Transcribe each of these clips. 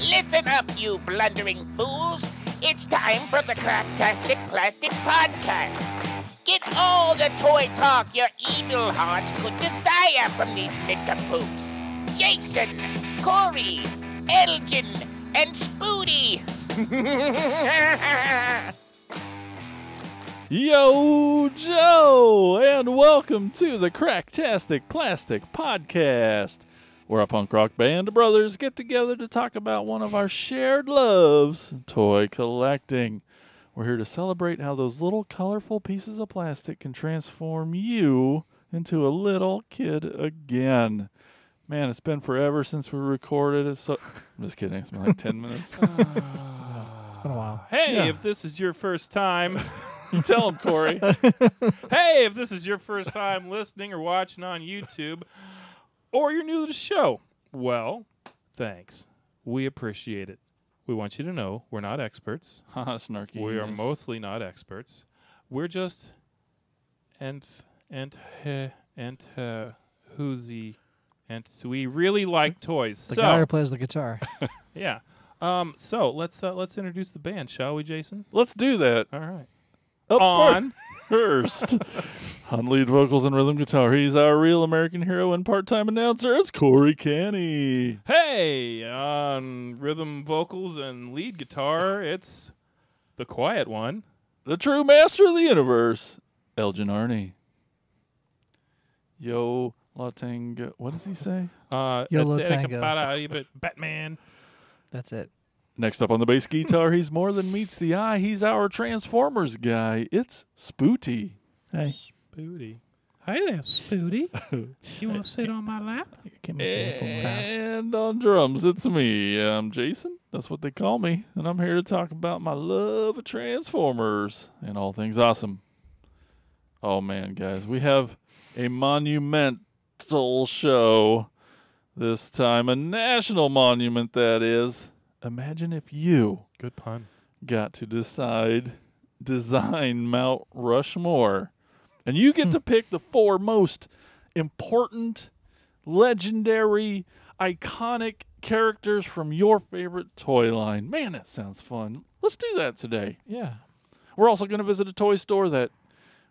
Listen up, you blundering fools. It's time for the Cracktastic Plastic Podcast. Get all the toy talk your evil hearts could desire from these nincompoops. Jason, Corey, Elgin, and Spooty. Yo, Joe, and welcome to the Cracktastic Plastic Podcast, where a punk rock band of brothers get together to talk about one of our shared loves, toy collecting. We're here to celebrate how those little colorful pieces of plastic can transform you into a little kid again. Man, it's been forever since we recorded it. So I'm just kidding. It's been like 10 minutes. It's been a while. Hey, Yeah. if this is your first time, You tell him, Corey. hey, if this is your first time listening or watching on YouTube, or you're new to the show, well, thanks. We appreciate it. We want you to know we're not experts. Haha, snarky. We are mostly not experts. We're just whoozy, and we really like toys. The So guy who plays the guitar. yeah. So let's introduce the band, shall we, Jason? Let's do that. All right. Up On first. On lead vocals and rhythm guitar, he's our real American hero and part-time announcer. It's Corey Canny. Hey, on rhythm vocals and lead guitar, it's the quiet one. The true master of the universe, Elgin Arney. Yo, La Tanga. What does he say? YOLO Tango. Batman. That's it. Next up on the bass guitar, he's more than meets the eye. He's our Transformers guy. It's Spooty. Hey. Spooty. Hi there, Spooty. You want to sit on my lap? Give me a little pass. And on drums, it's me. I'm Jason. That's what they call me. And I'm here to talk about my love of Transformers and all things awesome. Oh, man, guys. We have a monumental show this time. A national monument, that is. Imagine if you Good pun. got to design Mount Rushmore. And you get to pick the 4 most important, legendary, iconic characters from your favorite toy line. Man, that sounds fun. Let's do that today. Yeah. We're also going to visit a toy store that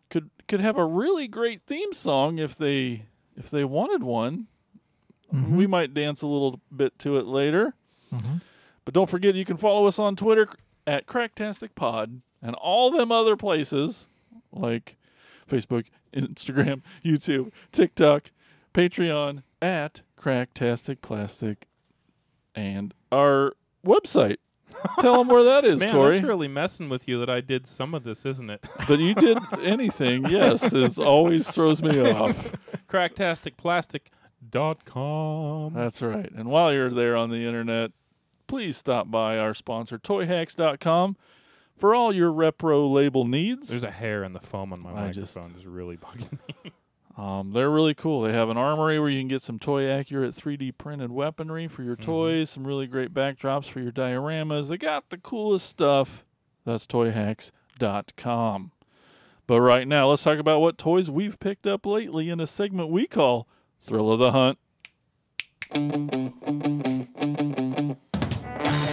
could have a really great theme song if they wanted one. Mhm. We might dance a little bit to it later. Mhm. But don't forget, you can follow us on Twitter at Cracktastic Pod and all them other places like Facebook, Instagram, YouTube, TikTok, Patreon at Cracktastic Plastic, and our website. Tell them where that is, Man, Corey. that's really messing with you that I did some of this, isn't it? That you did anything, yes, it always throws me off. Cracktasticplastic.com. That's right. And while you're there on the internet, please stop by our sponsor, toyhacks.com, for all your repro label needs. There's a hair in the foam on my I microphone. It's really bugging me. They're really cool. They have an armory where you can get some toy-accurate 3D printed weaponry for your toys, some really great backdrops for your dioramas. They got the coolest stuff. That's toyhacks.com. But right now, let's talk about what toys we've picked up lately in a segment we call Thrill of the Hunt.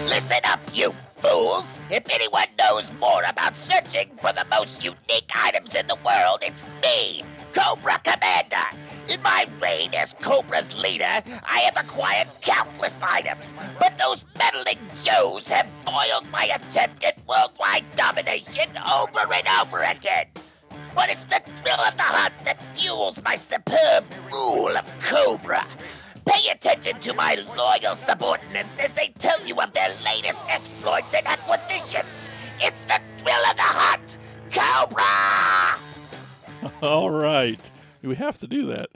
Listen up, you fools. If anyone knows more about searching for the most unique items in the world, it's me, Cobra Commander. In my reign as Cobra's leader, I have acquired countless items, but those meddling Joes have foiled my attempt at worldwide domination over and over again. But it's the thrill of the hunt that fuels my superb rule of Cobra. Pay attention to my loyal subordinates as they tell you of their latest exploits and acquisitions. It's the thrill of the hunt, Cobra! All right. We have to do that.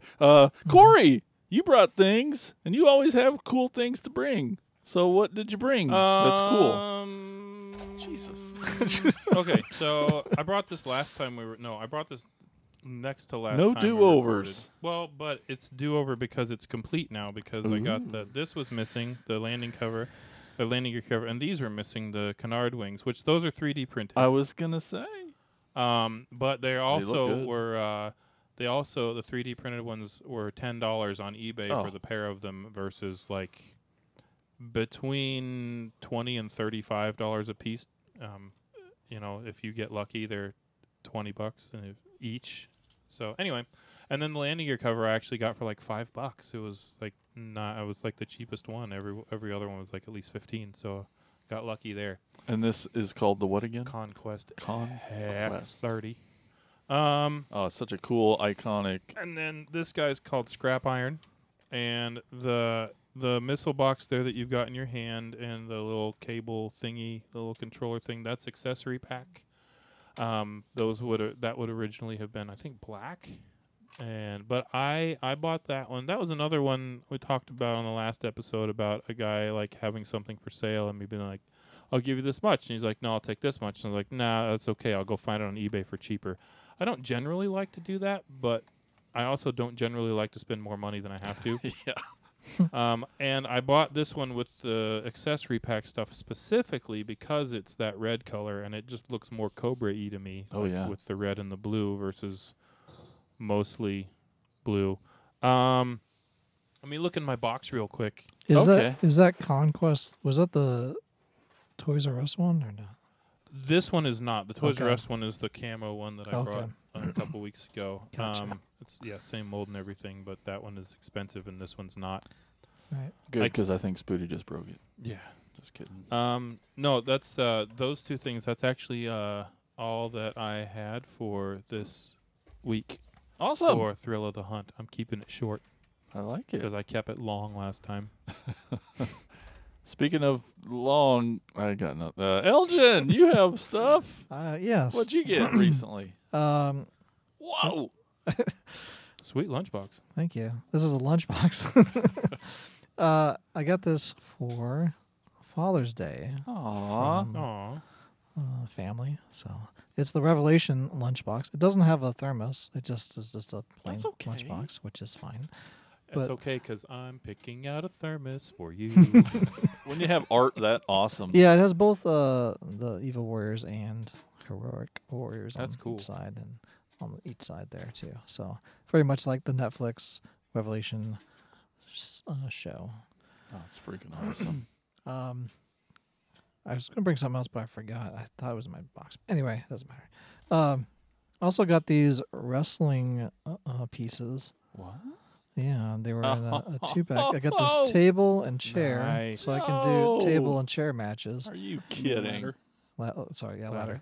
Corey, you brought things, and you always have cool things to bring. So what did you bring? That's cool. Jesus. Okay, so I brought this last time I brought this next to last No time we do-overs. recorded. Well, but it's do-over because it's complete now because I got this was missing, the landing gear cover, and these were missing, the canard wings, which those are 3D printed. I was going to say. But they also good. were the 3D printed ones were $10 on eBay for the pair of them versus like between $20 and $35 a piece. If you get lucky, they're $20 each. So anyway, and then the landing gear cover I actually got for like $5. It was like it was like the cheapest one. Every other one was like at least 15. So got lucky there. And this is called the what again? Conquest Conquest 30. Oh, it's such a cool, iconic. And then this guy's called Scrap Iron, and the missile box there that you've got in your hand, and the little cable thingy, the little controller thing, that's accessory pack. That would originally have been, I think, black, but I bought that one. That was another one we talked about on the last episode about a guy like having something for sale and me being like, I'll give you this much, and he's like, no, I'll take this much, and I was like, nah, that's okay, I'll go find it on eBay for cheaper. I don't generally like to do that, but I also don't generally like to spend more money than I have to. Yeah. And I bought this one with the accessory pack stuff specifically because it's that red color, and it just looks more Cobra-y to me. Oh, yeah. With the red and the blue versus mostly blue. Let me look in my box real quick. Is Okay. that Conquest? Was that the Toys R Us one or not? This one is not. The Toys R Okay. Us one is the camo one that I Okay. brought a couple weeks ago. Gotcha. It's same mold and everything, but that one is expensive and this one's not. Right. Good, Like- because I think Spooty just broke it. Yeah. Just kidding. No, that's those two things. That's actually all that I had for this week Awesome. for Thrill of the Hunt. I'm keeping it short I like it. because I kept it long last time. Speaking of long, I got nothing. Elgin, you have stuff. Yes. What'd you get recently? Um, Whoa. Sweet lunchbox. Thank you. This is a lunchbox. I got this for Father's Day. Aw. from, Aw. family. So it's the Revelation lunchbox. It doesn't have a thermos. It just is just a plain That's okay. lunchbox, which is fine. It's But- okay because I'm picking out a thermos for you. When you have art that awesome. Yeah, it has both the Evil Warriors and Heroic Warriors That's on cool. each side and on each side there too. So very much like the Netflix Revelation show. Oh, it's freaking awesome. I was gonna bring something else, but I forgot. I thought it was in my box. Anyway, doesn't matter. Also got these wrestling pieces. What? Yeah, they were in a two-pack. I got this table and chair, Nice. so I can Oh. do table and chair matches. Are you kidding? Ladder.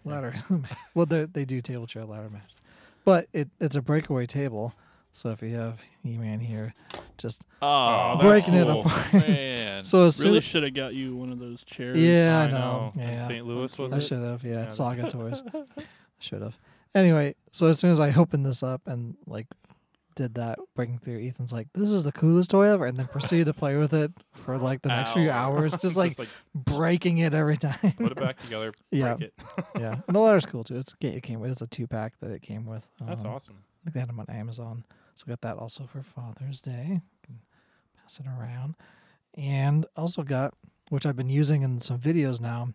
Well, they do table chair ladder matches, but it's a breakaway table. So if you have E-Man here, just Oh, that's breaking it cool. apart. man. So as soon Really should have got you one of those chairs. yeah, I know. Yeah, St. Louis was I it? should have. Yeah, Yeah. Saga Toys. Should have. Anyway, so as soon as I opened this up and like did that, breaking through, Ethan's like, "This is the coolest toy ever," and then proceeded to play with it for like the next few hours, just like breaking it every time. put it back together. Yeah. Break it. Yeah, and the ladder's cool too. It came with. It's a 2-pack that it came with. That's awesome. I think they had them on Amazon, so I got that also for Father's Day. Can pass it around, and also got, which I've been using in some videos now,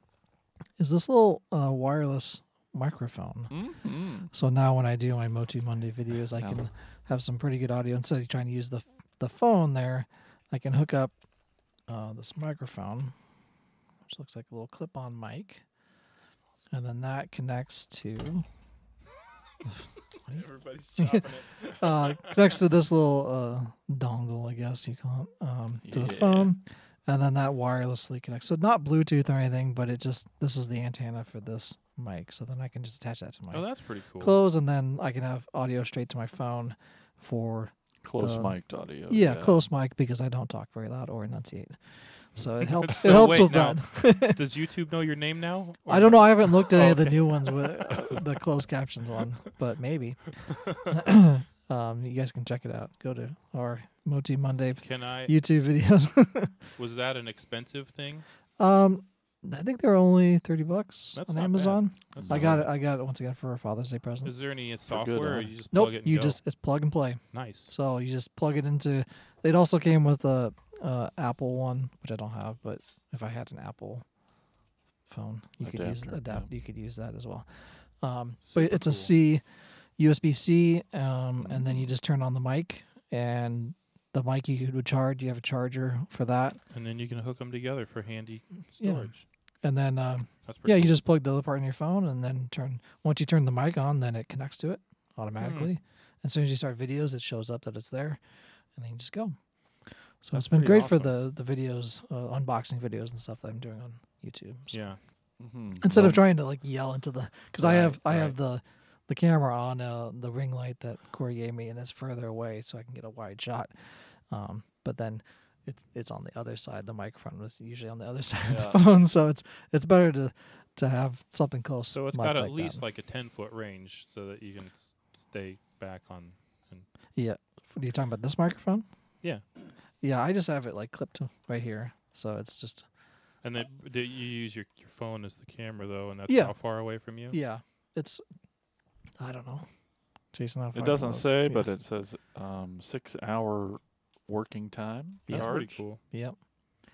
is this little wireless microphone. Mm-hmm. So now when I do my Motu Monday videos, I can have some pretty good audio. Instead of trying to use the phone there, I can hook up this microphone, which looks like a little clip-on mic, and then that connects to Everybody's chopping it. connects to this little dongle, I guess you call it, to the Yeah. phone, and then that wirelessly connects. So not Bluetooth or anything, but this is the antenna for this mic. So then I can just attach that to my Oh, that's pretty cool. clothes, and then I can have audio straight to my phone for Close the- mic'd audio. close mic, because I don't talk very loud or enunciate. So it helps. So it helps wait, with now, that. Does YouTube know your name now? or I don't know. I haven't looked at any of the Okay. new ones with the closed captions one, but maybe. You guys can check it out. Go to our Moti Monday Can I? YouTube videos. Was that an expensive thing? I think they're only $30 That's on not bad. Amazon. That's I not got bad. it. I got it once again for a Father's Day present. Is there any good, software, or huh? you just Nope, plug it and you go? it's plug and play. Nice. So you just plug it into. It also came with a Apple one, which I don't have, but if I had an Apple phone, you could use Adapter, You could use that as well. But Super it's a cool. C, USB-C, and then you just turn on the mic, and the mic you would charge. You have a charger for that, And then you can hook them together for handy Yeah. storage. and then That's pretty you cool. just plug the other part in your phone, and then once you turn the mic on, then it connects to it automatically. As soon as you start videos, it shows up that it's there, and then you just go. So That's it's been pretty great for awesome. the videos, unboxing videos and stuff that I'm doing on YouTube. So Yeah. instead of trying to like yell into the, because I have Right. the camera on the ring light that Corey gave me, and it's further away, so I can get a wide shot. But then it's on the other side. The microphone was usually on the other side of the phone, so it's better to have something close. So it's mic got at like least that. like a 10-foot range so that you can stay back on. Yeah. Are you talking about this microphone? Yeah. Yeah, I just have it like clipped right here, so it's just. And then do you use your phone as the camera, though, and that's Yeah. how far away from you? Yeah, it's. I don't know. Jason, It doesn't say, but it says 6-hour working time. Yeah. That's charge. pretty cool. Yep.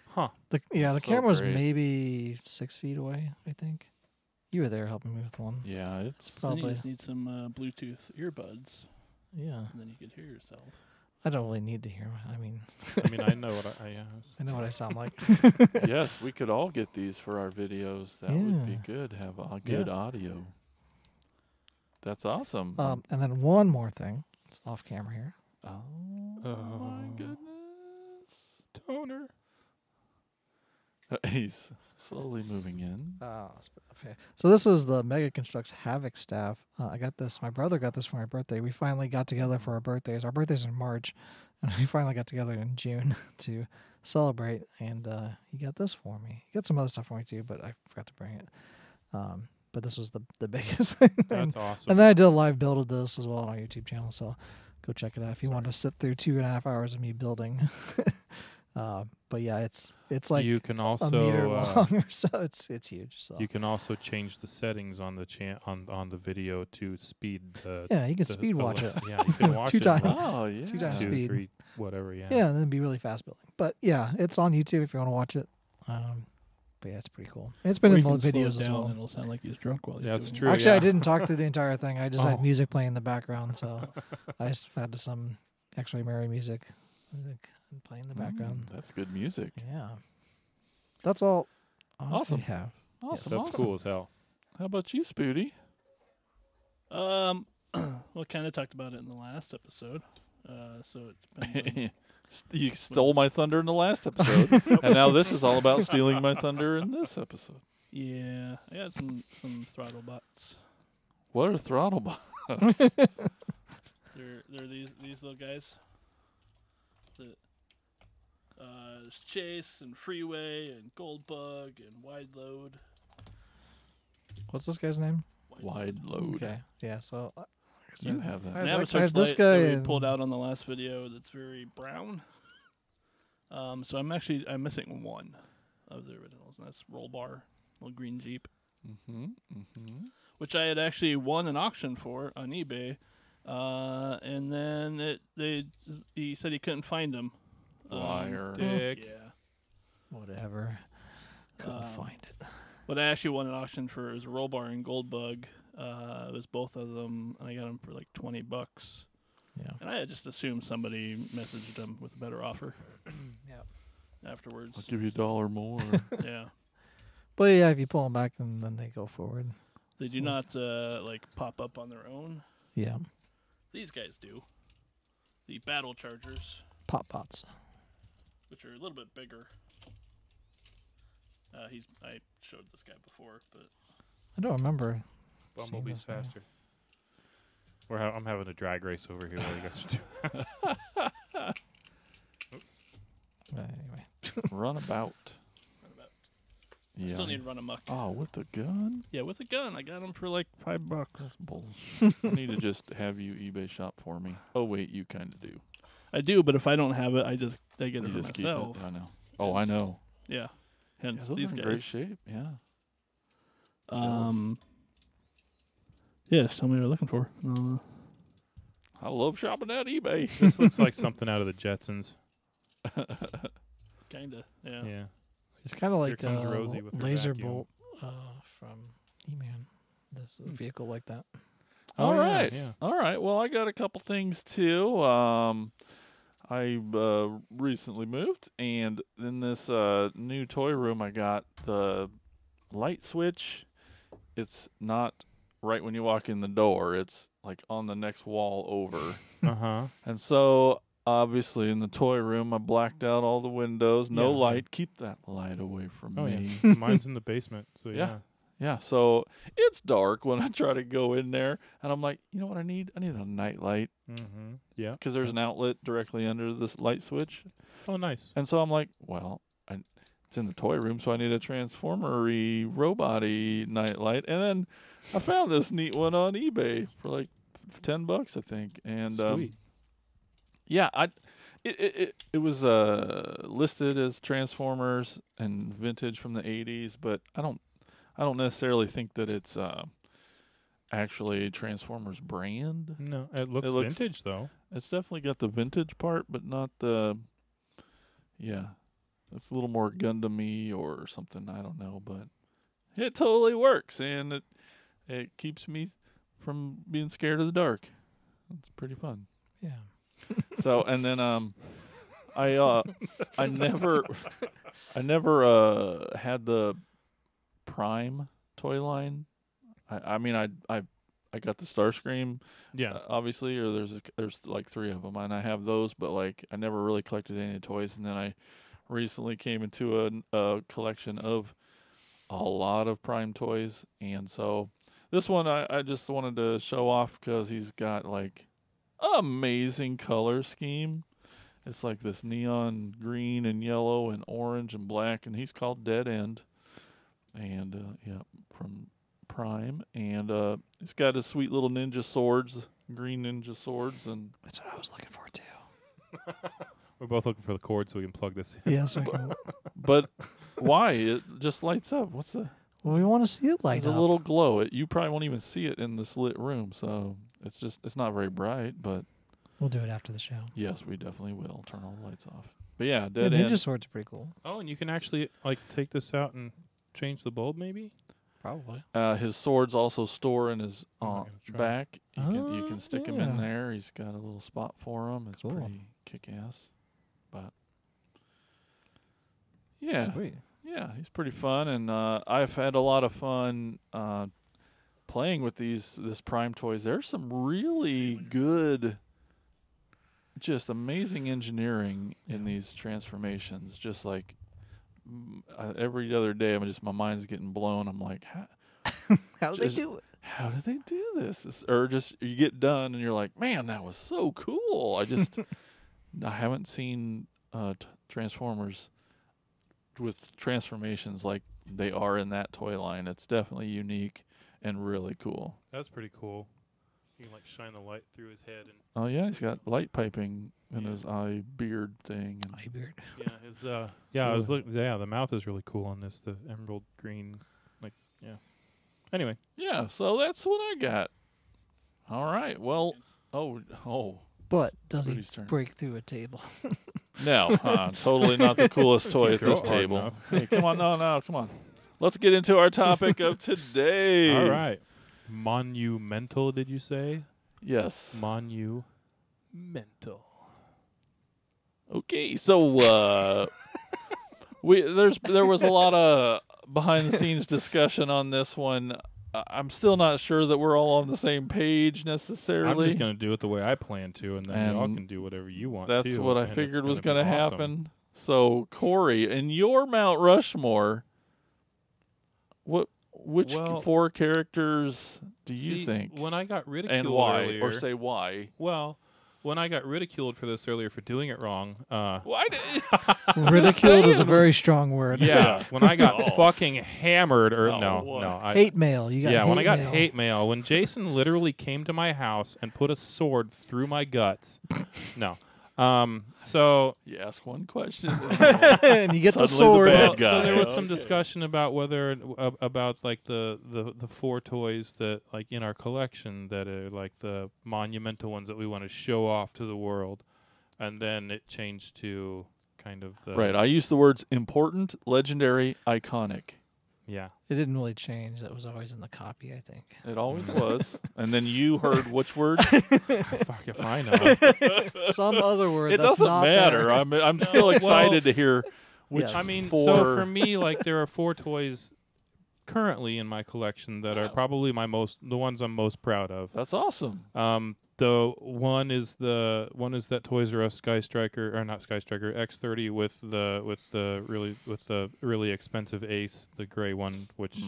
Huh. The So camera's great. maybe 6 feet away. I think. You were there helping me with one. Yeah, it's So then you Probably. just need some Bluetooth earbuds, Yeah, and then you could hear yourself. I don't really need to hear. I mean, I know what I I know what I sound like. yes, we could all get these for our videos. That would be Yeah. good. Have a good audio. That's awesome. And then one more thing. It's off camera here. Oh Oh. my goodness. Toner. He's slowly moving in. Okay. So this is the Mega Constructs Havoc staff. I got this. My brother got this for my birthday. We finally got together for our birthdays. Our birthdays are in March, and we finally got together in June to celebrate. And he got this for me. He got some other stuff for me too, but I forgot to bring it. But this was the biggest thing. That's awesome. And then I did a live build of this as well on our YouTube channel. So go check it out if you want to sit through 2.5 hours of me building. But yeah, it's like you can also a meter long or so. It's huge. So you can also change the settings on the on the video to speed. yeah, you can the- speed watch the- it. Yeah, you can watch Two it. times. Oh yeah. 2 times 2, speed. 3, whatever. Yeah. Yeah, and then it'd be really fast building. But yeah, it's on YouTube if you want to watch it. But yeah, it's pretty cool. It's been Or in you the can slow it videos as down well. and it'll sound like he's drunk while he's That's doing true. Actually, I yeah. didn't talk through the entire thing. I just Oh. had music playing in the background, so I just had some actually merry music playing in the background. That's good music. Yeah, that's all. Awesome. We have. Awesome. That's awesome. cool as hell. How about you, Spooty? Well, kind of talked about it in the last episode. So it depends on You stole my thunder in the last episode, and now this is all about stealing my thunder in this episode. Yeah, I got some throttle bots. What are throttle bots? They're these little guys. That there's Chase and Freeway and Goldbug and Wide Load. What's this guy's name? Wide load. Okay. Yeah. So like I You said, have that. I And I have have a that- I have this searchlight guy that we and- pulled out on the last video that's very brown. So I'm missing one of the originals, and that's Roll Bar, little green Jeep, Mm-hmm. Mm-hmm. which I had actually won an auction for on eBay, and then he said he couldn't find him. Liar. Dick. Yeah, whatever. Couldn't find it. but I actually won an auction for it was a Roll Bar and Goldbug. It was both of them, and I got them for like $20. Yeah. And I had just assumed somebody messaged them with a better offer. Yeah. Afterwards. I'll give you $1 more. Yeah. But yeah, if you pull them back, then they go forward. They do not like pop up on their own. Yeah. These guys do. The Battle Chargers, Pop pots. which are a little bit bigger. I showed this guy before, but I don't remember. Bumblebee's this guy. faster. I'm having a drag race over here while you guys do. Oops. Anyway. Runabout. about. Yeah. Still need to run amok. Oh, with the gun? Yeah, with a gun. I got them for like $5. That's bullshit. I need to just have you eBay shop for me. Oh, wait, you kind of do. I do, but if I don't have it, I get You it for just keep it. myself. I know. Oh, I know. Yeah. Yeah, Hence those these are in guys. great shape. Yeah. Yeah, just tell me what you're looking for. I love shopping at eBay. This looks like something out of the Jetsons. Kinda. Yeah. Yeah. It's kind of Here like comes Rosie with her laser vacuum. bolt from E-Man. This vehicle like that. All Oh, yeah, right. yeah. All right. Well, I got a couple things too. I recently moved, and in this new toy room, I got the light switch. It's not right when you walk in the door. It's like on the next wall over. Uh-huh. And so, obviously, in the toy room, I blacked out all the windows. No Yeah, light. Keep that light away from Oh, me. yeah. Mine's in the basement, so Yeah. Yeah, so it's dark when I try to go in there, and I'm like, you know what I need? I need a night light Mm-hmm. Yeah. because there's an outlet directly under this light switch. Oh, nice. And so I'm like, well, it's in the toy room, so I need a transformer-y, robot-y night light. And then I found this neat one on eBay for like $10, I think. And Sweet. yeah, it was listed as Transformers and vintage from the 80s, but I don't necessarily think that it's actually Transformers brand. No, it looks vintage, though. It's definitely got the vintage part, but not the. Yeah, it's a little more Gundam-y or something. I don't know, but it totally works, and it keeps me from being scared of the dark. It's pretty fun. Yeah. So, and then I never had the Prime toy line. I mean I got the Starscream, Yeah. obviously, or there's like 3 of them, and I have those, but like I never really collected any toys. And then I recently came into a collection of a lot of Prime toys, and so this one I just wanted to show off because he's got like amazing color scheme. It's like this neon green and yellow and orange and black, and he's called Dead End. And yeah, from Prime, and he's got his sweet little ninja swords, green ninja swords, and That's what I was looking for too. We're both looking for the cord so we can plug this in. Yeah, so I can, but why? It just lights up. What's the? well, we want to see it light There's up. a little glow. You probably won't even see it in this lit room, so it's not very bright, but We'll do it after the show. yes, we definitely will turn all the lights off. But yeah, Yeah, Dead ninja End. swords are pretty cool. Oh, and you can actually like take this out and change the bulb, maybe? Probably. His swords also store in his I'm not gonna try. back. You can stick him in yeah. there. He's got a little spot for him. It's Cool. pretty kick-ass. But yeah, Sweet. yeah, he's pretty fun, and I've had a lot of fun playing with this Prime toys. There's some really good, just amazing engineering in these transformations. Just like every other day, my mind's getting blown. I'm like, How do they Just- do it? how did they do this? Or just you get done and you're like, man, that was so cool. I haven't seen Transformers with transformations like they are in that toy line. It's definitely unique and really cool. That's pretty cool. You can like shine the light through his head and Oh yeah, he's got light piping in Yeah. his eye beard thing. And Eye beard. I was looking. Yeah, the mouth is really cool on this. The emerald green, Anyway, yeah, so that's what I got. All right. Well, oh. But does he Rudy's turn. break through a table? No, totally not the coolest toy at throw this it hard table. enough. Hey, come on, no, come on. Let's get into our topic of today. all right. Monumental, did you say? Yes. Monumental. Okay, so there was a lot of behind the scenes discussion on this one. I'm still not sure that we're all on the same page necessarily. I'm just gonna do it the way I plan to, and then y'all And can do whatever you want. That's too, what I and it's figured was gonna going to be awesome. happen. So, Corey, in your Mount Rushmore, which Well, 4 characters do you See, think, when I got ridiculed and why, earlier, or say why? well, when I got ridiculed for this earlier for doing it wrong, Why did? Ridiculed is a saying. very strong word. yeah, when I got Oh. fucking hammered, or Oh, what? Hate mail. You got yeah, when I got mail. hate mail, when Jason literally came to my house and put a sword through my guts. No. So You ask one question. and you get the Suddenly the sword. bad well, guy. so there was some Okay. discussion about whether about like the 4 toys that like in our collection that are like the monumental ones that we want to show off to the world, and then it changed to kind of the Right. I use the words important, legendary, iconic. Yeah. It didn't really change. That was always in the copy, I think. It always was. And then you heard which words? Fuck if I know. Some other word. It that's doesn't not matter. there. I'm still excited to hear which. Yes. I mean, four. so for me, like there are 4 toys currently in my collection that are probably the ones I'm most proud of. That's awesome. The one is that Toys R Us Sky Striker, or not Sky Striker, X30 with the really expensive Ace, the gray one, which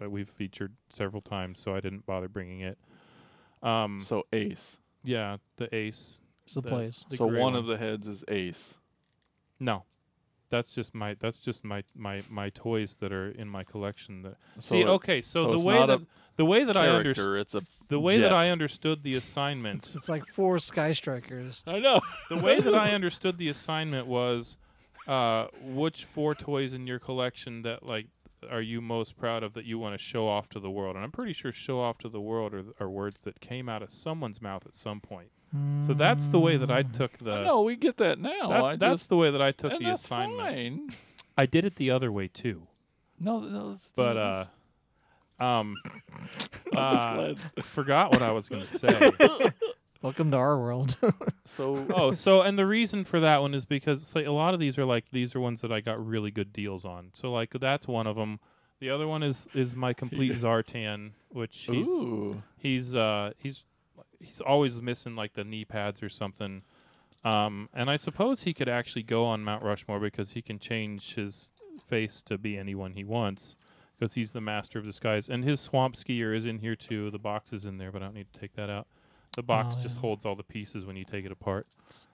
we've featured several times, so I didn't bother bringing it. So Ace. Yeah, the Ace. It's the place. The So gray one of the heads is Ace. No. That's just my toys that are in my collection. That So see, it- okay, so, so the it's way not that a the way that I Character, understood it's a the way that jet. I understood the assignment, It's like 4 Sky Strikers. I know. the way that I understood the assignment was, which 4 toys in your collection that like are you most proud of that you want to show off to the world? And I'm pretty sure "show off to the world" are words that came out of someone's mouth at some point. So that's the way that I took the. No, we get that now. That's the way that I took and the that's assignment. fine. I did it the other way too. No, But glad. forgot what I was going to say. Welcome to our world. so And the reason for that one is because it's like a lot of these are ones that I got really good deals on. So like that's one of them. The other one is my complete Zartan, which he's always missing like the knee pads or something. And I suppose he could actually go on Mount Rushmore because he can change his face to be anyone he wants because he's the master of disguise. And his swamp skier is in here too. The box is in there, but I don't need to take that out. The box just holds all the pieces when you take it apart.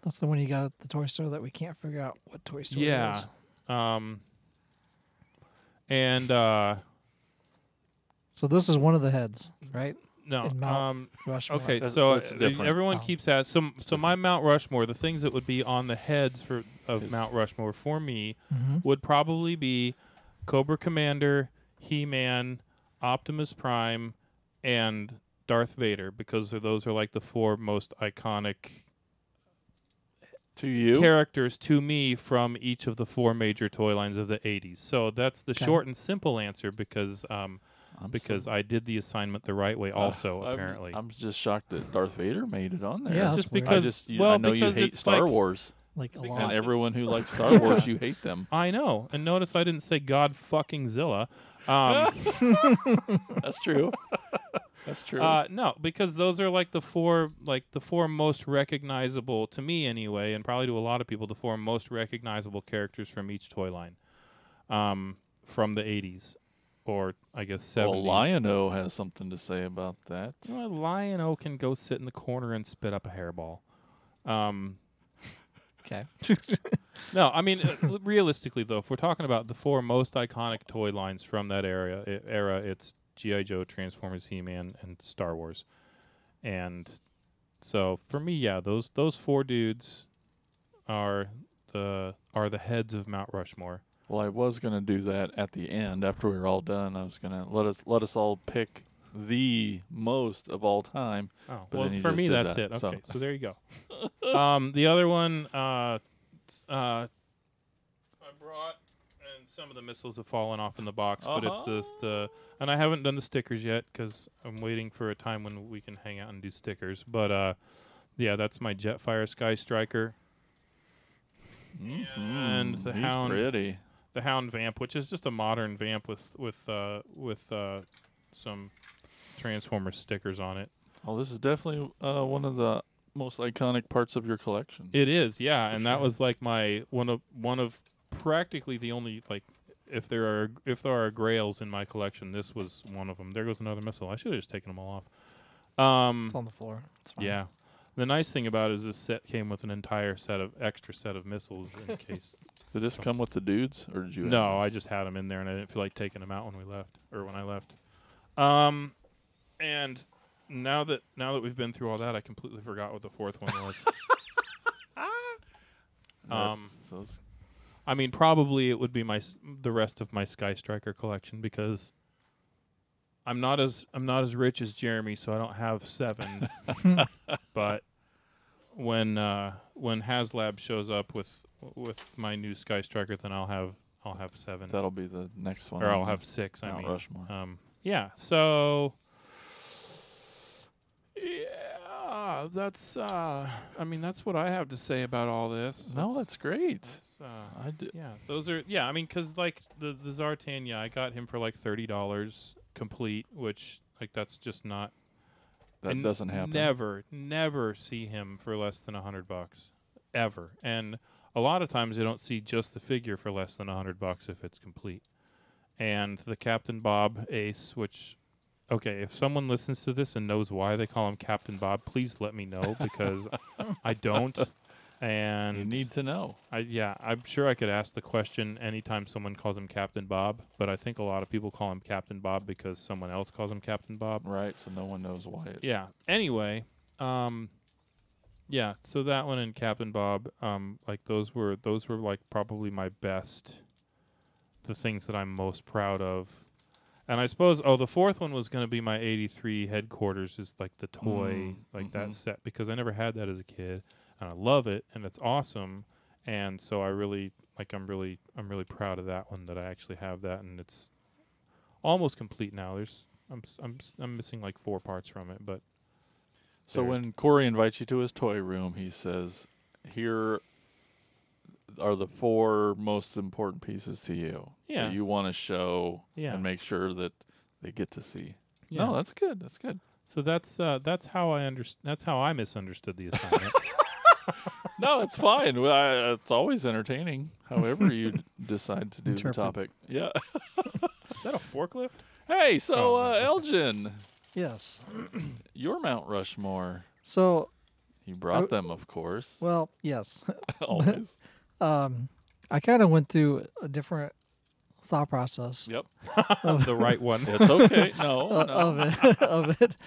That's the one you got at the toy store that we can't figure out what toy store it Yeah. is. So this is one of the heads, right? No. In Mount Rushmore. Okay, That's- so that's different. everyone Oh. keeps asking. So my Mount Rushmore, the things that would be on the heads of Mount Rushmore for me would probably be Cobra Commander, He-Man, Optimus Prime, and Darth Vader, because those are like the 4 most iconic to you. characters to me from each of the 4 major toy lines of the 80s. So that's the short and simple answer because I did the assignment the right way also, apparently. I'm just shocked that Darth Vader made it on there. Yeah, just that's weird. because I know you because hate it's Star like- Wars, Like a Because and lot. everyone who likes Star Wars, you hate them. I know. And notice I didn't say God fucking Zilla. That's true. That's true. No, because those are like the 4 most recognizable to me anyway, and probably to a lot of people, the 4 most recognizable characters from each toy line, from the 80s, or I guess 70s. well, Lion-O has something to say about that. Well, Lion-O can go sit in the corner and spit up a hairball. Okay. No, I mean realistically though, if we're talking about the 4 most iconic toy lines from that era, it's G.I. Joe, Transformers, He-Man, and Star Wars. And so for me, yeah, those 4 dudes are the heads of Mount Rushmore. Well, I was gonna do that at the end after we were all done. I was gonna let us all pick the most of all time. Oh, But well, then you for just me, did that's that, it. so. Okay, so there you go. The other one, I brought, and some of the missiles have fallen off in the box, but it's and I haven't done the stickers yet because I'm waiting for a time when we can hang out and do stickers. But yeah, that's my Jetfire Sky Striker. And the He's Hound, pretty. the Hound Vamp, which is just a modern Vamp with some Transformers stickers on it. Oh, this is definitely one of the most iconic parts of your collection. It is, yeah, and that sure. was like my one of practically the only like if there are grails in my collection, this was one of them. There goes another missile. I should have just taken them all off. It's on the floor. It's fine. Yeah. The nice thing about it is this set came with an entire extra set of missiles in case. Did this come with the dudes, or did you? No, have I this? just had them in there, and I didn't feel like taking them out when I left. And now that we've been through all that, I completely forgot what the 4th one was. So it's- I mean, probably it would be the rest of my Sky Striker collection because I'm not as rich as Jeremy, so I don't have 7. But when HasLab shows up with my new Sky Striker, then I'll I'll have 7. That'll be the next one. Or on I'll the have 6. I Mount mean, Rushmore. yeah. So, yeah, that's. I mean, that's what I have to say about all this. No, that's great. Yeah, those are. Yeah, I mean, because like the Zartan, yeah, I got him for like $30 complete, which like that's just not. That doesn't happen. Never see him for less than $100 ever, and a lot of times I don't see just the figure for less than $100 if it's complete. And the Captain Bob Ace, which, okay, if someone listens to this and knows why they call him Captain Bob, please let me know because I don't. And You need to know. I'm sure I could ask the question anytime someone calls him Captain Bob, but I think a lot of people call him Captain Bob because someone else calls him Captain Bob. Right, so no one knows why. Yeah. Anyway, yeah, so that one and Captain Bob, like those were like probably my best, the things that I'm most proud of. And I suppose the fourth one was going to be my 83 headquarters, is like the toy that set, because I never had that as a kid. And I love it, and it's awesome, and so I really I'm really proud of that one, that I actually have that, and it's almost complete now. I'm missing like 4 parts from it, but So when Corey invites you to his toy room, he says, "Here are the 4 most important pieces to you that you want to show and make sure that they get to see." Yeah. No, that's good. That's good. So that's how I misunderstood the assignment. No, it's fine. It's always entertaining, however you decide to do the topic. Yeah. Is that a forklift? Hey, so Oh, no. Elgin, Yes. your Mount Rushmore. So, You brought them, of course. well, yes. Always. I kind of went through a different thought process Yep. The right one. It's okay. No, no. of it.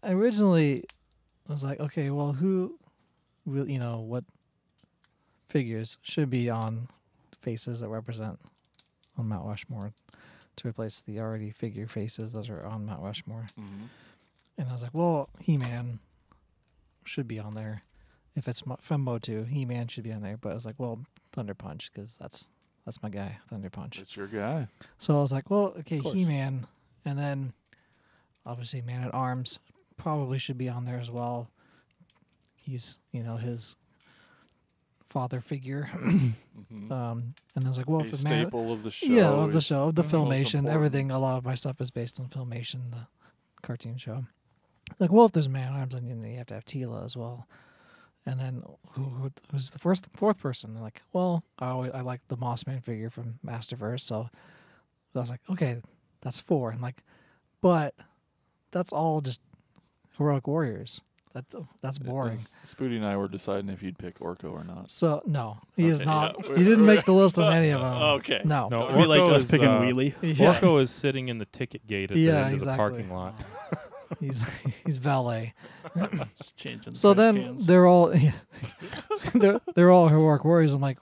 Originally, I was like, okay, well, who, really, what figures should be on faces that represent on Mount Rushmore to replace the already figure faces that are on Mount Rushmore. Mhm. And I was like, well, He-Man should be on there. If it's from Motu, He-Man should be on there. But I was like, well, Thunder Punch, because that's my guy, Thunder Punch. It's your guy. So I was like, well, okay, course. He-Man, and then obviously Man-at-Arms probably should be on there as well. He's, his father figure. Mhm. And I was like, well, A if staple of the show. yeah, of the is show, the most Filmation, important. everything. A lot of my stuff is based on Filmation, the cartoon show. Like, well, if there's Man-at-Arms, then you have to have Tila as well. And then who's the fourth person? Like, well, I like the Mossman figure from Masterverse, so I was like, okay, that's 4. And like, but that's all just heroic warriors. That's boring. Spooty and I were deciding if you'd pick Orko or not. So no, he is Okay, not. yeah. He didn't make the list on any of them. Okay. No. No, It'd be like Orko us is, picking Wheelie. Yeah. Orko is sitting in the ticket gate at the Yeah, end exactly. of the parking lot. He's valet. Just changing the So trash then cans. they're all they're all heroic warriors. I'm like,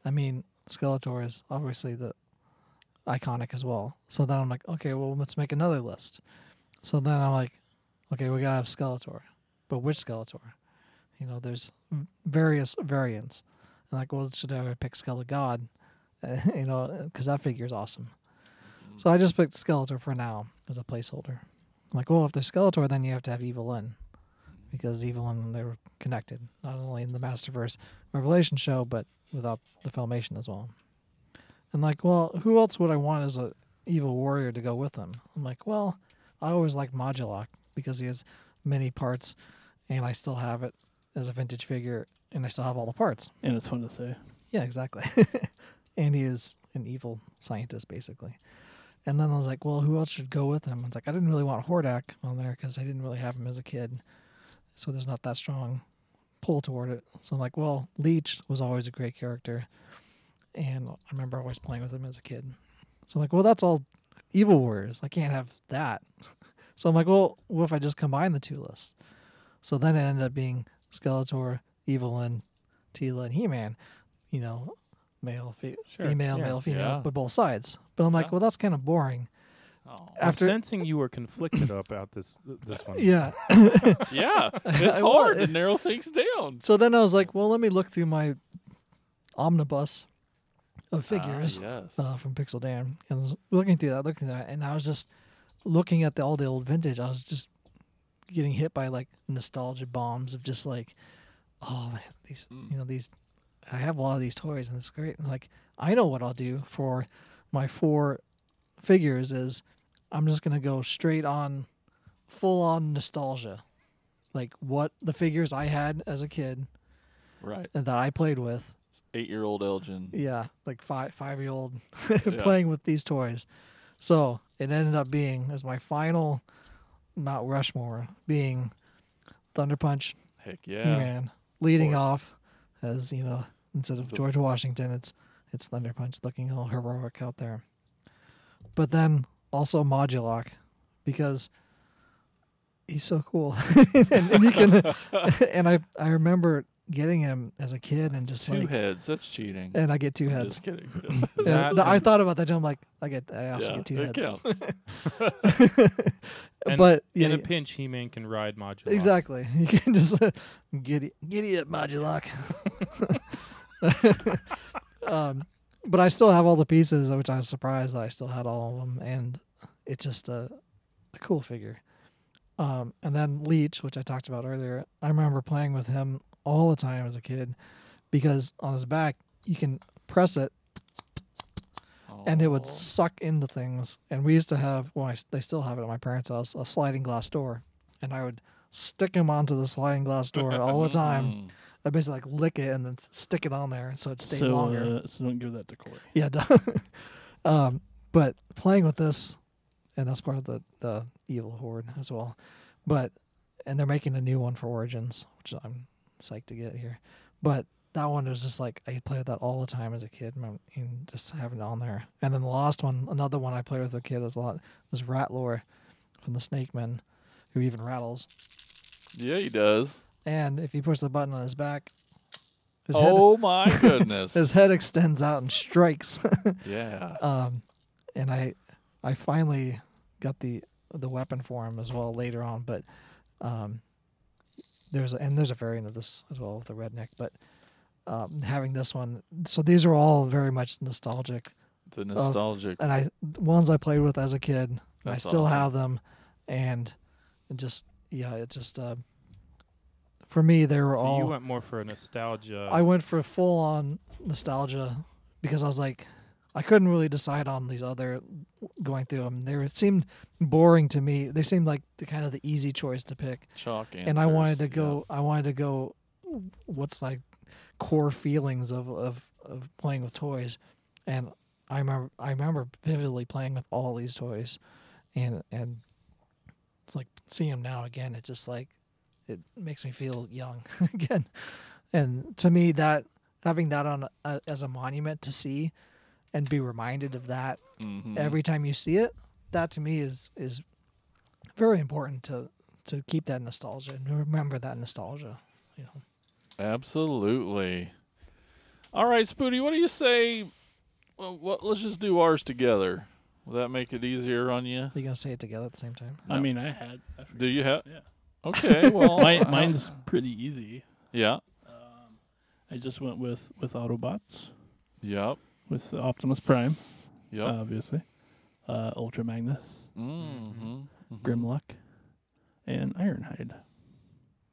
I mean, Skeletor is obviously the iconic as well. So then I'm like, okay, well, let's make another list. So then I'm like, okay, we gotta have Skeletor, but which Skeletor? There's various variants. And like, well, should I pick Skelegod? Because that figure is awesome. So I just picked Skeletor for now as a placeholder. I'm like, well, if there's Skeletor, then you have to have Evelyn, because Evelyn, they were connected, not only in the Masterverse Revelation show, but without the Filmation as well. And like, well, who else would I want as a evil warrior to go with him? I'm like, well, I always liked Modulok because he has many parts, and I still have it as a vintage figure, and I still have all the parts. And it's fun to say. Yeah, exactly. And he is an evil scientist, basically. And then I was like, well, who else should go with him? I was like, I didn't really want Hordak on there because I didn't really have him as a kid. So there's not that strong pull toward it. So I'm like, well, Leech was always a great character. And I remember always playing with him as a kid. So I'm like, well, that's all evil warriors. I can't have that. So I'm like, well, what if I just combine the 2 lists? So then it ended up being Skeletor, Evelyn, Tila, and He-Man. Male, female, yeah. male, female, Yeah. but both sides. But I'm like, Yeah. well, that's kind of boring. Oh. I'm sensing you were conflicted about this one. Yeah. Yeah, it's I hard was. to narrow things down. So then I was like, well, let me look through my omnibus of figures Yes. from Pixel Dan, and I was looking through that, and I was just looking at all the old vintage. I was just getting hit by like nostalgia bombs of just like, oh man, these these. I have a lot of these toys, and it's great. And like, I know what I'll do for my 4 figures is I'm just gonna go straight on, full on nostalgia, like what the figures I had as a kid, Right. and that I played with. 8-year-old Elgin. Yeah, like 5-year-old playing with these toys. So it ended up being as my final Mount Rushmore being Thunder Punch, Heck yeah. He-Man, leading course. off as instead of George Washington, it's Thunder Punch looking all heroic out there. But then also Modulok, because he's so cool, and he can. And I remember getting him as a kid and just 2 like, heads. That's cheating. and I get 2 I'm heads. Just kidding. And I thought about that. I'm like, I also get 2 it heads. counts. And But in yeah, a pinch, He-Man can ride Modulok. exactly. You can just giddy up, Modulok. But I still have all the pieces, which I was surprised that I still had all of them, and it's just a cool figure. And then Leech, which I talked about earlier, I remember playing with him all the time as a kid, because on his back you can press it and it would Oh. suck into things. And we used to have, they still have it at my parents' house, a sliding glass door, and I would stick him onto the sliding glass door all the time. Mm. I basically like lick it and then stick it on there so it stayed longer. So don't give that to Corey. Yeah, but playing with this, and that's part of the evil horde as well. And they're making a new one for Origins, which I'm psyched to get here. But that one was just like, I played with that all the time as a kid, and just having it on there. And then the last one, another one I played with as a kid a lot, was Ratlore from the Snake Men, who even rattles. Yeah, he does. And if you push the button on his back, Oh my goodness. his head extends out and strikes. Yeah. And I finally got the weapon for him as well later on, but there's a variant of this as well with the redneck, but having this one, so these are all very much nostalgic, The nostalgic. and ones I played with as a kid, and I That's still awesome. have them, and for me they were So all. you went more for a nostalgia. I went for full on nostalgia because I was like, I couldn't really decide on these other going through them. It seemed boring to me. They seemed like the easy choice to pick. Chalk answers. And I wanted to yeah. go. I wanted to go. What's like core feelings of playing with toys, and I remember vividly playing with all these toys, and it's like seeing them now again. It's just like it makes me feel young again, and to me that having that on as a monument to see, and be reminded of that Mhm. every time you see it, that to me is very important to keep that nostalgia and remember that nostalgia. Absolutely. All right, Spooty, what do you say? Well, let's just do ours together. Will that make it easier on you? Are you gonna say it together at the same time? I mean, I forget. Do you have? Yeah. Okay, well. Mine's pretty easy. Yeah. I just went with Autobots, Yep. with Optimus Prime, Yep. obviously, Ultra Magnus, Mm-hmm. Grimlock, and Ironhide.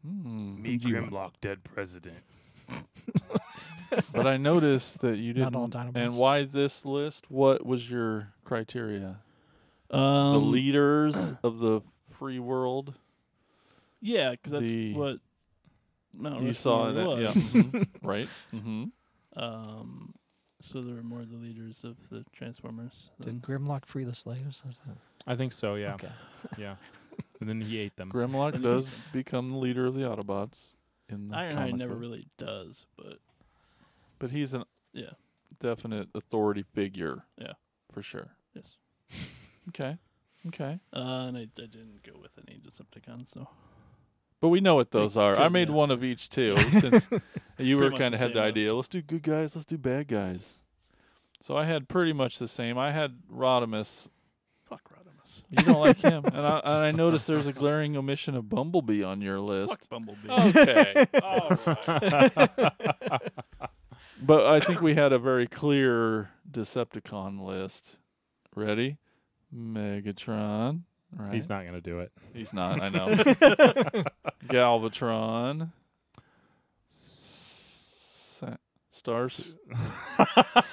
Mm. Me, Grimlock, dead president. But I noticed that you didn't. Not all Dinobots. And why this list? What was your criteria? The Um, leaders of the free world. Yeah, because that's the- what Mount You saw Rushmore it. was. Yeah. Mhm. Right. Mm-hmm. So there were more the leaders of the Transformers. Did Grimlock free the slaves? Is that- I think so, yeah. Okay. Yeah. And then he ate them. Grimlock does become the leader of the Autobots in the Ironhide comic never book. really does, but But he's an yeah, definite authority figure. Yeah. For sure. yes. Okay. Okay. And I didn't go with any Decepticons, so But we know what those are. I could, made yeah. one of each too, since you were Pretty much kind the of had same the list. idea. Let's do good guys. Let's do bad guys. So I had pretty much the same. I had Rodimus. fuck Rodimus. You don't like him, and I noticed there's a glaring omission of Bumblebee on your list. Fuck Bumblebee. Okay. All right. But I think we had a very clear Decepticon list. Ready? Megatron. Right. He's not going to do it. He's not. I know. Galvatron. Stars.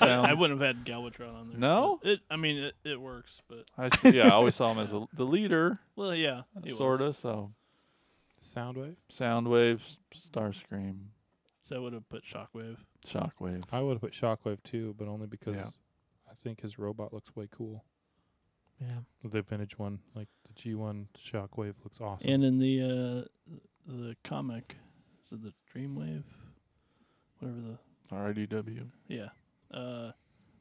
I wouldn't have had Galvatron on there. No? It works, but I always saw him as the leader, well, yeah, he sort was. of. So Soundwave? Soundwave, Starscream, So I would have put Shockwave. Shockwave. I would have put Shockwave too, but only because Yeah. I think his robot looks way cool. Yeah. The vintage one, like the G1 Shockwave, looks awesome. And in the comic, is it the Dreamwave? Whatever the RIDW. yeah,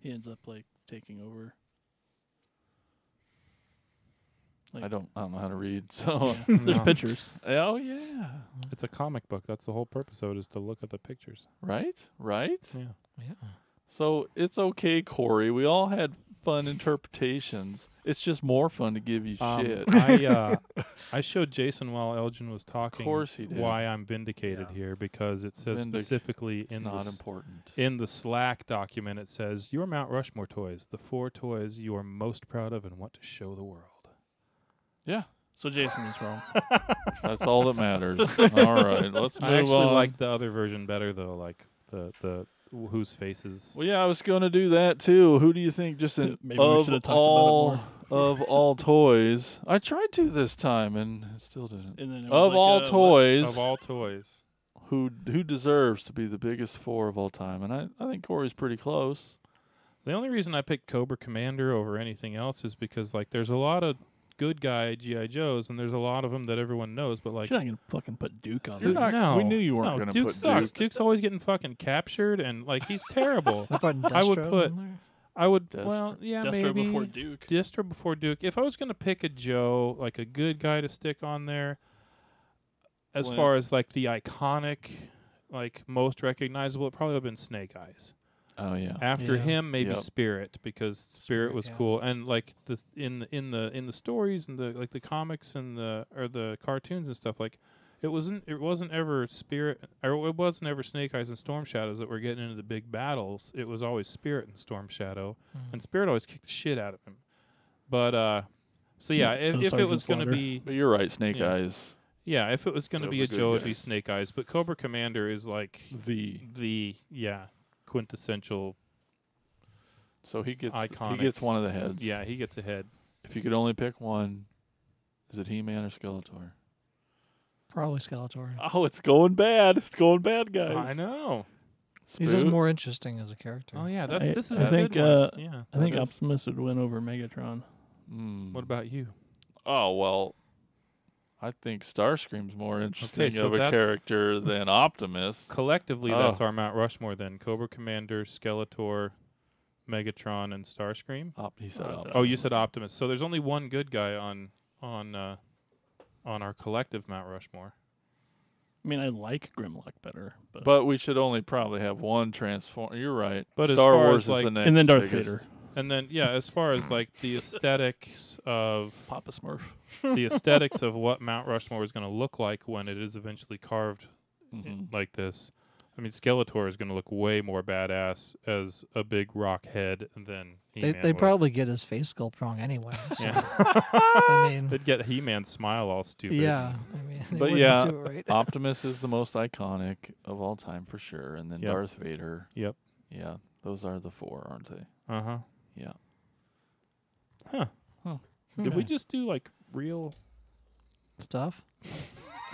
he ends up like taking over. Like, I don't know how to read, so yeah. There's No. pictures. oh yeah, It's a comic book. That's the whole purpose of it, is to look at the pictures. right. Yeah. Yeah. So it's okay, Corey. We all had fun interpretations. It's just more fun to give you shit. I showed Jason while Elgin was talking. Of course he did. Why I'm vindicated Yeah. here, because it says specifically It's in not important. in the Slack document, it says your Mount Rushmore toys, the 4 toys you are most proud of and want to show the world. Yeah, So Jason is wrong. that's all that matters. All right, let's move I actually on. like the other version better though, like the whose faces. Well, yeah, I was going to do that too. Who do you think? Just Maybe we should have talked all about of all toys, I tried to this time and it still didn't. And then it was Of like, all what? toys, Of all toys. who deserves to be the biggest 4 of all time? And I think Corey's pretty close. The only reason I picked Cobra Commander over anything else is because like there's a lot of good guy G.I. Joes and there's a lot of them that everyone knows, but like You're not gonna fucking put Duke on You're there. not- we knew you weren't no, gonna Duke put sucks. Duke. Duke's always getting fucking captured and like he's terrible. I put I would Destro put- in there. I would Destro. well yeah Destro maybe before Duke. Destro before Duke. If I was gonna pick a Joe, like a good guy to stick on there, as Well- far as like the iconic, like most recognizable, it probably would have been Snake Eyes. Oh yeah. After Yeah. him, maybe Yep. Spirit, because Spirit was yeah. cool, and like the in the stories and the like the comics and the cartoons and stuff, like it wasn't ever Spirit, or it wasn't ever Snake Eyes and Storm Shadows that were getting into the big battles. It was always Spirit and Storm Shadow, and Spirit always kicked the shit out of him. But so yeah, And if it Sergeant was gonna Slaughter. be But you're right, Snake Yeah. Eyes. yeah, if it was gonna So be the a good Joe, it'd be guys. Snake Eyes. But Cobra Commander is like The yeah quintessential. so he gets Iconic. one of the heads. Yeah, he gets ahead. If you could only pick one, is it He-Man or Skeletor? Probably Skeletor. Oh, it's going bad. It's going bad, guys. I know. He's just Spook. more interesting as a character. Oh yeah, this is I a think, good one. Yeah. I think That is- Optimus would win over Megatron. Mm. What about you? Oh well, I think Starscream's more interesting so of a that's- character than Optimus. Collectively, that's Oh. our Mount Rushmore. Then Cobra Commander, Skeletor, Megatron, and Starscream. He said Oh, Optimus. Oh, you said Optimus. So there's only one good guy on our collective Mount Rushmore. I mean, I like Grimlock better, but, But we should only probably have one transform. You're right. But as Star far Wars as, is like- the next. and then Darth biggest. Vader, And then yeah, as far as like the aesthetics of Papa Smurf. the aesthetics of what Mount Rushmore is going to look like when it is eventually carved Mhm. like this. I mean, Skeletor is going to look way more badass as a big rock head than He-Man They would. probably get his face sculpt wrong anyway. So, Yeah. I mean, They'd get He-Man's smile all stupid. yeah. I mean, they But wouldn't yeah, do it right. Optimus is the most iconic of all time for sure, and then Yep. Darth Vader. Yep. Yeah, those are the 4, aren't they? Uh-huh. Yeah. Huh. Huh. Did we just do like real? Stuff.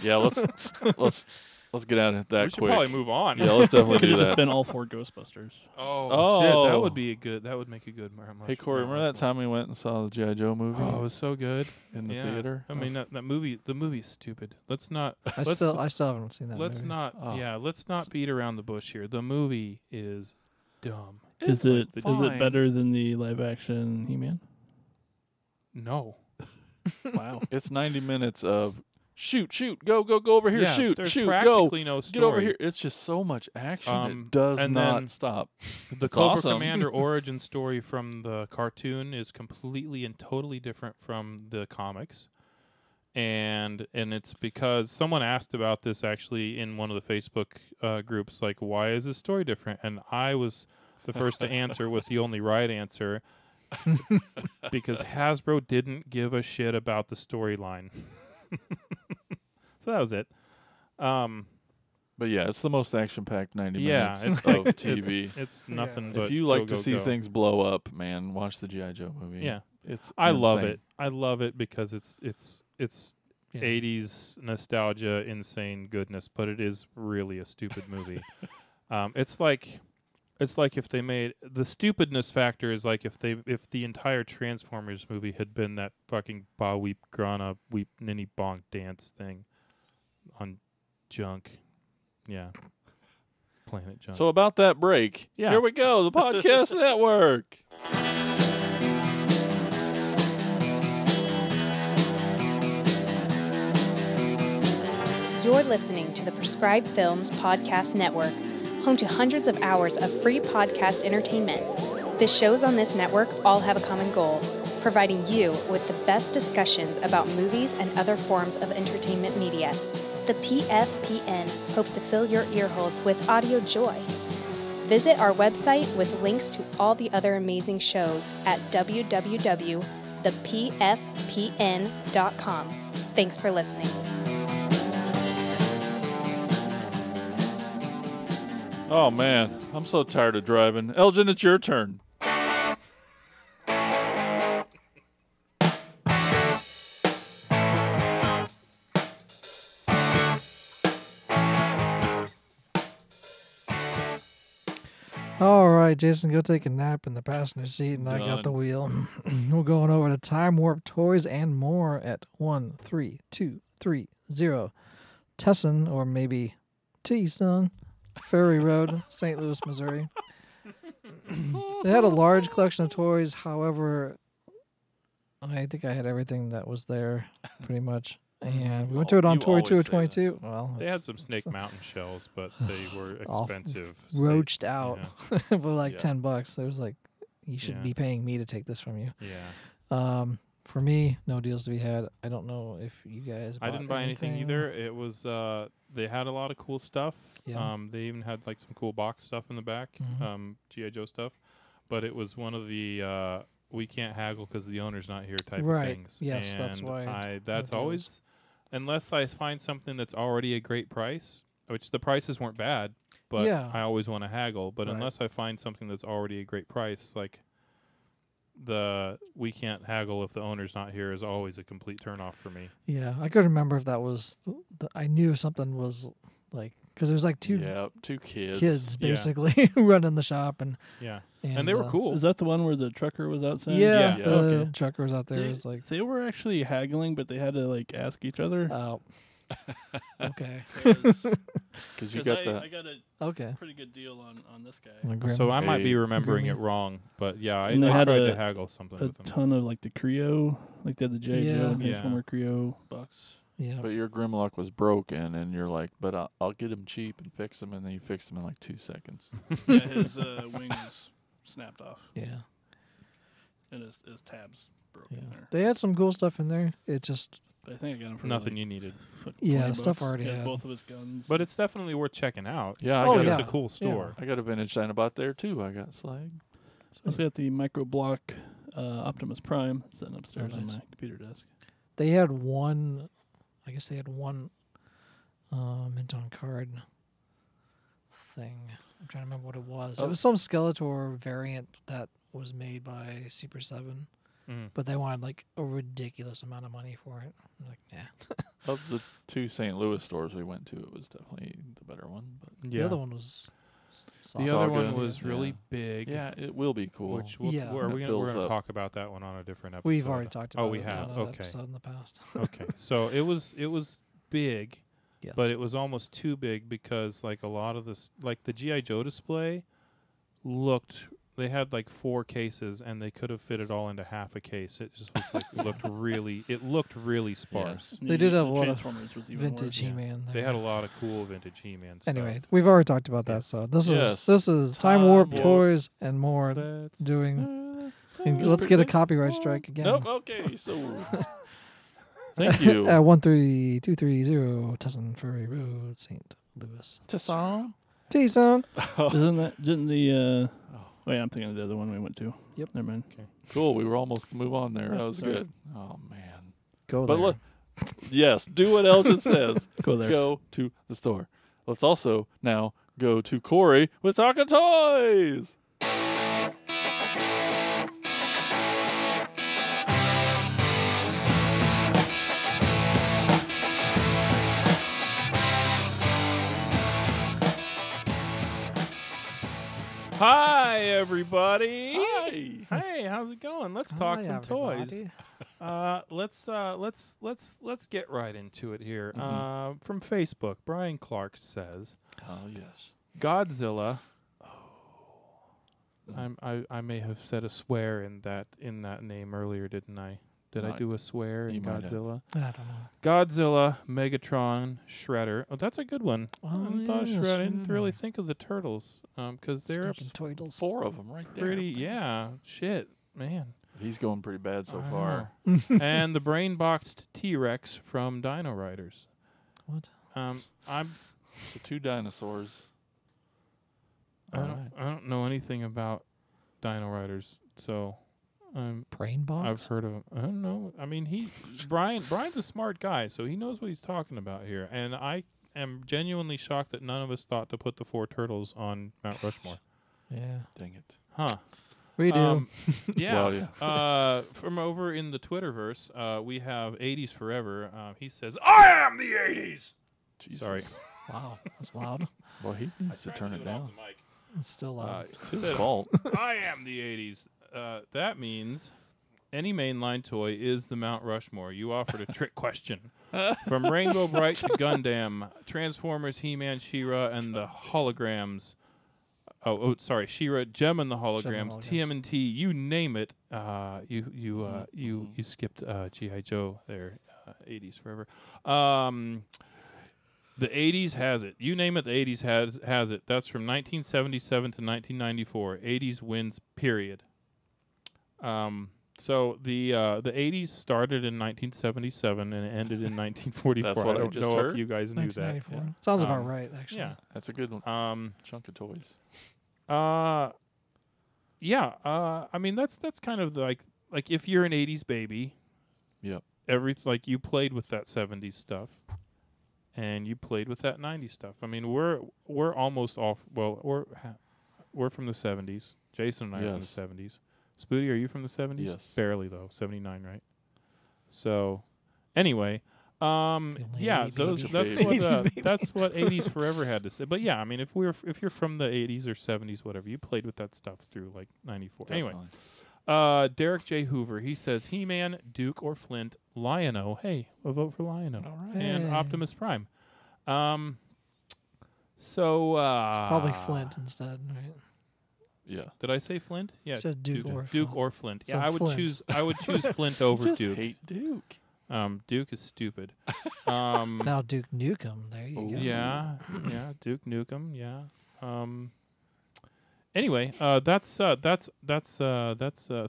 Yeah, let's get out of that We should quick. probably move on. Yeah, let's definitely Could do have just that. been all 4 Ghostbusters. Oh, shit, that Oh. would be a good. That would make a good Mount Hey Corey, remember that time we went and saw the G.I. Joe movie Oh, it was so good in the yeah. theater? I mean, that movie. The movie's stupid. Let's not. I still haven't seen that. Let's movie. not. Oh. Yeah. Let's not beat around the bush here. The movie is dumb. Is It's, it fine. better than the live action He-Man? No. Wow. It's 90 minutes of shoot, go over here, Yeah, shoot, there's shoot, go, practically no story. get over here. It's just so much action. It does and not then stop. The It's Cobra awesome. Commander origin story from the cartoon is completely and totally different from the comics. and it's because someone asked about this actually in one of the Facebook groups, like, why is this story different? And I was the first to answer with the only right answer, because Hasbro didn't give a shit about the storyline. So that was it. But yeah, it's the most action-packed 90 Yeah, minutes it's of like TV. it's nothing but If you like go, to see go. things blow up, man, watch the G.I. Joe movie. Yeah, It's I love insane. it. I love it because it's Yeah. 80s nostalgia, insane goodness, but it is really a stupid movie. It's like if they made the stupidness factor is like if the entire Transformers movie had been that fucking Ba Weep Grana Weep Ninny Bonk dance thing on Junk. Yeah. Planet Junk. So about that break, Yeah. here we go, the podcast network. You're listening to the Prescribed Films Podcast Network, home to hundreds of hours of free podcast entertainment. The shows on this network all have a common goal, providing you with the best discussions about movies and other forms of entertainment media. The PFPN hopes to fill your earholes with audio joy. Visit our website with links to all the other amazing shows at www.thepfpn.com. Thanks for listening. Oh man, I'm so tired of driving. Elgin, it's your turn. All right, Jason, go take a nap in the passenger seat, and I got the Done. wheel. We're going over to Time Warp Toys and more at 13230 Tesson, or maybe T-Son, Ferry Road, St. Louis, Missouri. They had a large collection of toys. However, I think I had everything that was there, pretty much. And we went to it on You Toy always Tour say that. 22. Well, they had it's- some Snake it's Mountain shells, but they were all expensive. roached out Yeah. for like Yeah. $10. There was like, you should Yeah. be paying me to take this from you. Yeah. For me, no deals to be had. I don't know if you guys. I didn't bought buy anything either. It was they had a lot of cool stuff. Yeah. They even had like some cool box stuff in the back, Mhm. G.I. Joe stuff. But it was one of the we can't haggle because the owner's not here type Right. of things. Yes, that's And why that's no deals. always, unless I find something that's already a great price, which the prices weren't bad, but Yeah. I always want to haggle. But Right. unless I find something that's already a great price, like the we can't haggle if the owner's not here is always a complete turnoff for me. Yeah, I couldn't remember if that was. I knew something was like, because there was like two Two kids. kids Yeah. basically running the shop, and Yeah. And they were cool. Is that the one where the trucker was out saying? Yeah, Yeah. the Okay. trucker was out there. They, It was like, they were actually haggling, but they had to like ask each other. oh, okay, Because you got I got a okay. pretty good deal on this guy. Like Grim- So I might be Hey. remembering Grimmy. it wrong, but yeah, I And they had tried a- to haggle something A with them. ton of like the Creo, like they had the J. Yeah. Joe Yeah. Transformer Creo box. Yeah, But your Grimlock was broken, and you're like, but I'll get him cheap and fix him, and then you fix him in like 2 seconds. Yeah, his wings snapped off, yeah, and his tabs broken yeah. there. They had some cool stuff in there. It just, But I think I got him for Nothing like, you needed. fucking Yeah, 20 stuff bucks. already He has had. both of his guns. But it's definitely worth checking out. Yeah, Oh, got yeah. It's a cool store. I got a vintage Dinobot there too. I got Slag. I also got the micro block Optimus Prime sitting upstairs on nice. my computer desk. they had one. I guess they had one mint on card thing. I'm trying to remember what it was. Oh. It was some Skeletor variant that was made by Super 7, Mhm. but they wanted like a ridiculous amount of money for it. I'm like, nah. Of the 2 St. Louis stores we went to, it was definitely the better one. But The other one was. The solid. other Saga, one was yeah. really big. yeah, it will be cool. Which we'll, Yeah. we're It we're builds going to up. talk about that one on a different episode. We've already talked about Oh, we it have. on an Okay. episode in the past. Okay. So it was big, Yes. but it was almost too big because like a lot of this, like the G.I. Joe display looked, they had like 4 cases and they could have fit it all into half a case. It just was like, it looked really sparse. And They did have a the lot of Transformers was even vintage worse. He-Man. They there. had a lot of cool vintage He-Man stuff. Anyway, we've already talked about that. Yes. So this Yes. is Time Warp Time Warp. Toys and more Let's- doing. And let's get a copyright strike again. Nope. Okay. So Thank you. 13230 Tussin Ferry Road, St. Louis. Tasson. Tucson. Didn't the wait, I'm thinking of the other one we went to. Yep. Never mind. Okay. Cool. We were almost to move on there. Yeah, That was sorry. good. Oh man. Go But there. look, yes, do what Elgin says. Go there. Go to the store. Let's also now go to Corey with Talking Toys. Hi, everybody. Hi. Hey, how's it going? Let's talk Hi, some everybody. toys. Let's get right into it here. From Facebook, Brian Clark says, Oh yes. Godzilla. I may have said a swear in that name earlier, didn't I? Did I Might- do a swear in you might have. Godzilla? I don't know. Godzilla, Megatron, Shredder. Oh, that's a good one. Oh, I thought yeah, Shredder. I didn't really Shredder. think of the turtles, because they're Stinking Toidles. 4 of them right there. pretty. Yeah, shit, man. He's going pretty bad so I far. know. And the brain boxed T-Rex from Dino Riders. What? I'm So 2 dinosaurs. I don't know anything about Dino Riders, so Brain box? I've heard of. I don't know. I mean, Brian's a smart guy, so he knows what he's talking about here. And I am genuinely shocked that none of us thought to put the 4 turtles on Mount Rushmore. Yeah. Dang it. Huh? We do. Yeah. Well, yeah. From over in the Twitterverse, we have 80s Forever. He says, "I am the 80s." Jesus. Sorry. Wow. That's loud. Well, he needs to turn it down. It's still loud. It's his fault. I am the 80s. That means any mainline toy is the Mount Rushmore. You offered a trick question. From Rainbow Bright to Gundam, Transformers, He-Man, She-Ra, and the holograms. Sorry, She-Ra, Gem and the holograms, TMNT, you name it. You skipped G.I. Joe there. 80s forever. The 80s has it. You name it, the 80s has it. That's from 1977 to 1994. 80s wins, period. So the 80s started in 1977 and ended in 1944. That's what I don't just know heard. if you guys knew that. 1994. Sounds about right, actually. Yeah. That's a good one. Chunk of toys. Yeah. I mean, that's kind of like if you're an 80s baby, Yep. you played with that 70s stuff. And you played with that 90s stuff. I mean, we're almost off. Well, we're from the 70s. Jason and I are from the 70s. Spooty, are you from the 70s? Yes. Barely though. 79, right? So, anyway, yeah, 80s that's baby. what 80s baby. that's what 80s Forever had to say. But yeah, I mean, if you're from the 80s or 70s, whatever, you played with that stuff through like 94. Definitely. Anyway, Derek J. Hoover, he says He-Man, Duke, or Flint, Lion-O. Hey, a vote for Lion-O. All right. And Hey. Optimus Prime. So It's probably Flint instead, right? Yeah. Did I say Flint? Yeah, said Duke or Duke Flint. or Flint. So Yeah, I would Flint. choose Flint over Just Duke. hate Duke. Duke is stupid. Now Duke Nukem. There you go. Yeah, Duke Nukem. Yeah. Anyway, that's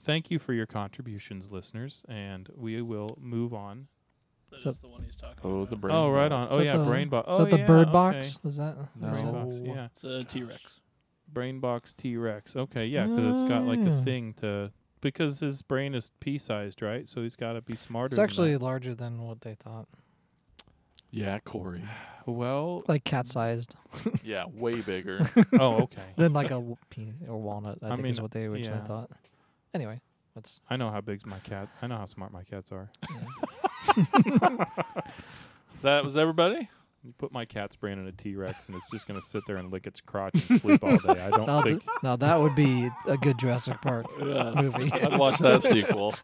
thank you for your contributions, listeners, and we will move on. That's So- the one he's talking Oh, about. the brain. Oh, right on. box. Oh that yeah, the- brain box. Is Oh that the yeah, bird okay. box? Is that? No. is that- Brain box, yeah. It's a T-Rex. Brain box T-Rex. Okay, yeah, because it's got like a Mm. thing to because his brain is pea-sized, right? So he's got to be smarter. It's than actually that. larger than what they thought. Yeah, Corey. Like cat-sized. Yeah, way bigger. Oh, okay. Than like a peanut or walnut, I think is mean, what they originally yeah. thought. Anyway, that's... I know how big's my cat. I know how smart my cats are. Was everybody? You put my cat's brain in a T-Rex, and it's just gonna sit there and lick its crotch and sleep all day. I don't think. Now that would be a good Jurassic Park movie. I'd watch that sequel.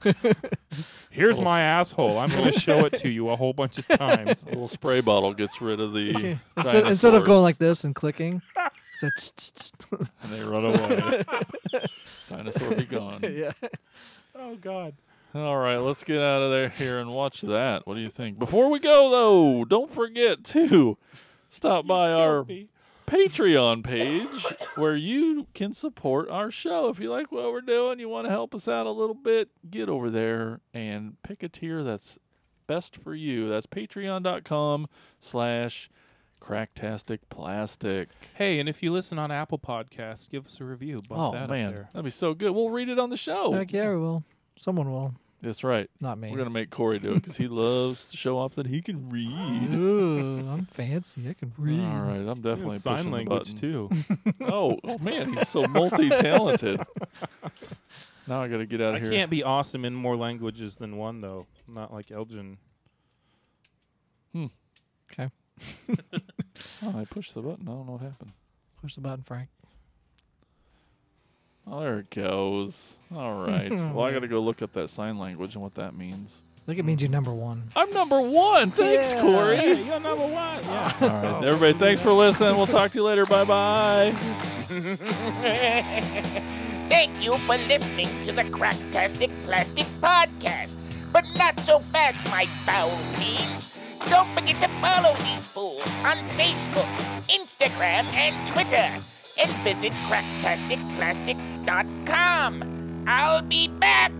Here's Little my asshole. I'm gonna show it to you a whole bunch of times. A little spray bottle gets rid of the Instead of going dinosaurs, like this and clicking, it's like tss, tss, tss. and they run away. Dinosaur be gone. Yeah. Oh God. All right, let's get out of there here and watch that. What do you think? Before we go, though, don't forget to stop by our Patreon page where you can support our show. If you like what we're doing, you want to help us out a little bit, get over there and pick a tier that's best for you. That's patreon.com/cracktasticplastic. Hey, and if you listen on Apple Podcasts, give us a review. Bump Oh, that up man. there. That'd be so good. We'll read it on the show. Heck yeah, we will. Someone will. That's right. Not me. We're going to make Corey do it because he loves to show off that he can read. Ooh, I'm fancy. I can read. All right. I'm definitely Sign pushing language, the too. button. Oh, man. He's so multi-talented. Now I got to get out I of here. can't be awesome in more languages than one, though. Not like Elgin. Okay. Oh, I pushed the button. I don't know what happened. Push the button, Frank. Oh, there it goes. All right. Well, I got to go look up that sign language and what that means. I think it means you're number one. I'm number one. Thanks, Corey. Hey, you're number one. Yeah. All right. Everybody, thanks for listening. We'll talk to you later. Bye-bye. Thank you for listening to the Cracktastic Plastic Podcast. But not so fast, my foul fiends. Don't forget to follow these fools on Facebook, Instagram, and Twitter. And visit cracktasticplastic.com. I'll be back.